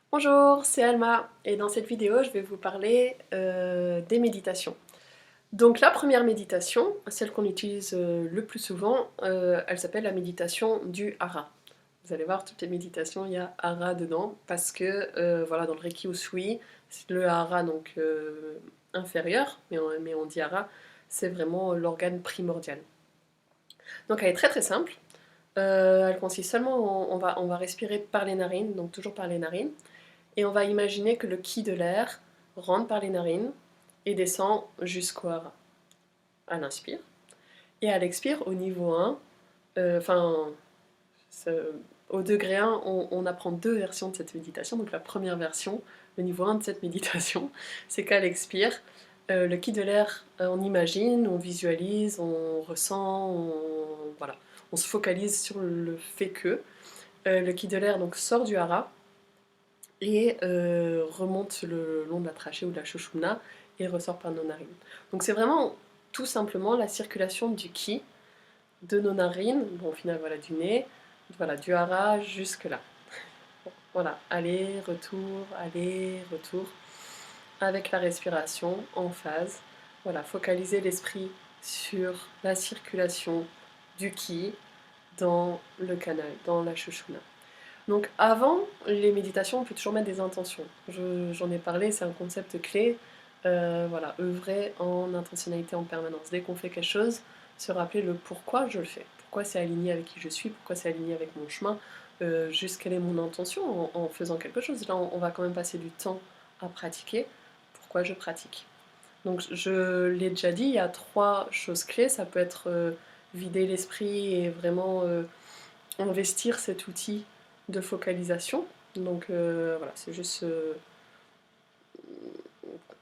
Bonjour, c'est Alma et dans cette vidéo je vais vous parler des méditations. Donc la première méditation, celle qu'on utilise le plus souvent, elle s'appelle la méditation du hara. Vous allez voir, toutes les méditations, il y a hara dedans parce que voilà, dans le Reiki Usui, c'est le hara donc inférieur, mais on dit hara, c'est vraiment l'organe primordial. Donc elle est très très simple. Elle consiste seulement, on va respirer par les narines, donc toujours par les narines. Et on va imaginer que le ki de l'air rentre par les narines et descend jusqu'au hara. À l'inspire. Et à l'expire, au niveau 1, enfin, au degré 1, on apprend deux versions de cette méditation. Donc la première version, le niveau 1 de cette méditation, c'est qu'à l'expire, le ki de l'air, on imagine, on visualise, on ressent, voilà, on se focalise sur le fait que le ki de l'air donc sort du hara et remonte le long de la trachée ou de la shoshuna et ressort par nos narines. Donc c'est vraiment tout simplement la circulation du ki de nos narines, bon au final voilà du nez, voilà du hara jusque là. Voilà, aller, retour, avec la respiration en phase. Voilà, focaliser l'esprit sur la circulation du ki dans le canal, dans la shoshuna. Donc avant les méditations, on peut toujours mettre des intentions. J'en ai parlé, c'est un concept clé. Voilà, œuvrer en intentionnalité en permanence. Dès qu'on fait quelque chose, se rappeler le pourquoi je le fais. Pourquoi c'est aligné avec qui je suis, pourquoi c'est aligné avec mon chemin, juste quelle est mon intention en faisant quelque chose. Là, on va quand même passer du temps à pratiquer. Pourquoi je pratique. Donc je l'ai déjà dit, il y a trois choses clés. Ça peut être vider l'esprit et vraiment investir cet outil de focalisation. Donc voilà, c'est juste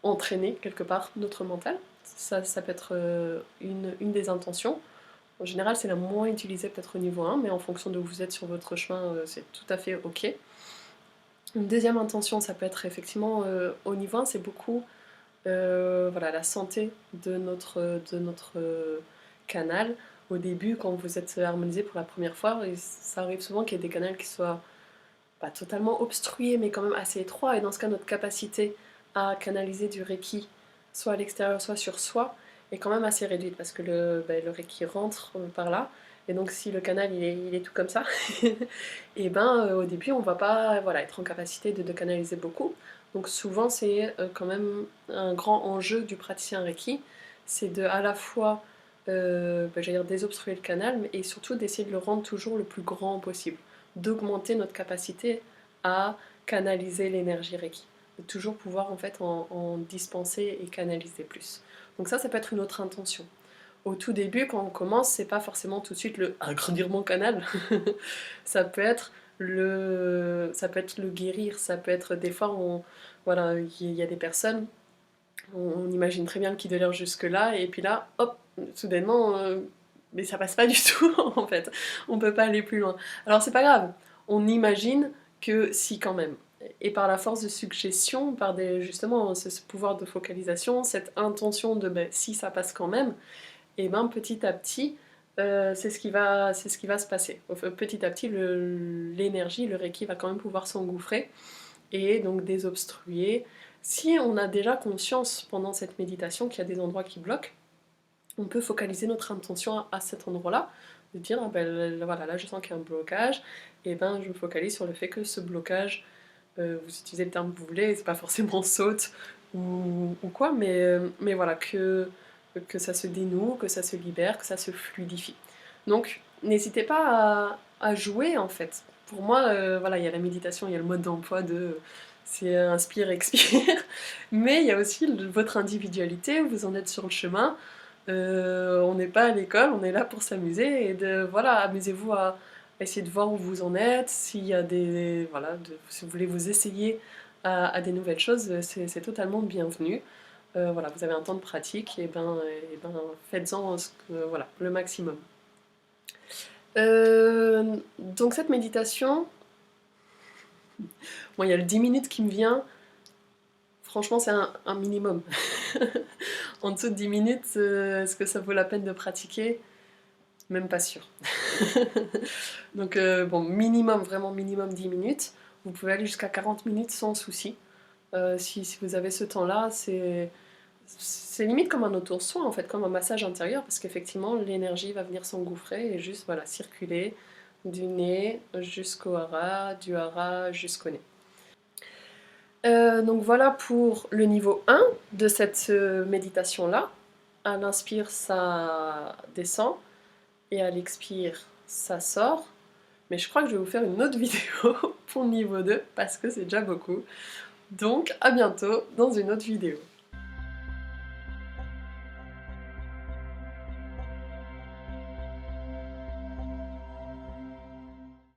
entraîner quelque part notre mental. Ça peut être une des intentions. En général, c'est la moins utilisée peut-être au niveau 1, mais en fonction de où vous êtes sur votre chemin, c'est tout à fait ok. Une deuxième intention, ça peut être effectivement au niveau 1, c'est beaucoup voilà, la santé de notre canal. Au début, quand vous êtes harmonisé pour la première fois, et ça arrive souvent qu'il y ait des canaux qui soient pas totalement obstrué, mais quand même assez étroit. Et dans ce cas, notre capacité à canaliser du Reiki, soit à l'extérieur, soit sur soi, est quand même assez réduite parce que le Reiki rentre par là. Et donc, si le canal il est tout comme ça, et ben au début, on va pas voilà, être en capacité de canaliser beaucoup. Donc, souvent, c'est quand même un grand enjeu du praticien Reiki, c'est de à la fois j'allais dire désobstruer le canal, et surtout d'essayer de le rendre toujours le plus grand possible, d'augmenter notre capacité à canaliser l'énergie Reiki, de toujours pouvoir en fait en dispenser et canaliser plus. Donc ça peut être une autre intention. Au tout début, quand on commence, c'est pas forcément tout de suite le agrandir mon canal. ça peut être le guérir, ça peut être des fois voilà, il y a des personnes, on imagine très bien le qui de l'air jusque là, et puis là, hop, soudainement, mais ça passe pas du tout en fait. On peut pas aller plus loin. Alors c'est pas grave, on imagine que si quand même. Et par la force de suggestion, par justement ce pouvoir de focalisation, cette intention de ben, si ça passe quand même, et ben petit à petit, c'est ce qui va se passer. Petit à petit, l'énergie, le Reiki va quand même pouvoir s'engouffrer et donc désobstruer. Si on a déjà conscience pendant cette méditation qu'il y a des endroits qui bloquent, on peut focaliser notre intention à cet endroit-là, de dire ah ben, voilà, là je sens qu'il y a un blocage, et ben je me focalise sur le fait que ce blocage, vous utilisez le terme que vous voulez, c'est pas forcément saute ou quoi, mais voilà, que ça se dénoue, que ça se libère, que ça se fluidifie. Donc n'hésitez pas à jouer en fait. Pour moi, voilà, il y a la méditation, il y a le mode d'emploi de c'est inspire, expire, mais il y a aussi votre individualité, vous en êtes sur le chemin. On n'est pas à l'école, on est là pour s'amuser et voilà, amusez-vous à essayer de voir où vous en êtes, s'il y a voilà, si vous voulez vous essayer à des nouvelles choses, c'est totalement bienvenu. Voilà, vous avez un temps de pratique, et ben faites-en voilà, le maximum. Donc cette méditation, bon, il y a le 10 minutes qui me vient, franchement c'est un minimum. En dessous de 10 minutes, est-ce que ça vaut la peine de pratiquer? Même pas sûr. Donc bon, minimum, vraiment minimum 10 minutes. Vous pouvez aller jusqu'à 40 minutes sans souci. Si vous avez ce temps-là, c'est limite comme un autour-soin en fait, comme un massage intérieur, parce qu'effectivement l'énergie va venir s'engouffrer et juste voilà, circuler du nez jusqu'au hara, du hara jusqu'au nez. Donc voilà pour le niveau 1 de cette méditation-là. À l'inspire, ça descend, et à l'expire, ça sort. Mais je crois que je vais vous faire une autre vidéo pour le niveau 2, parce que c'est déjà beaucoup. Donc à bientôt dans une autre vidéo.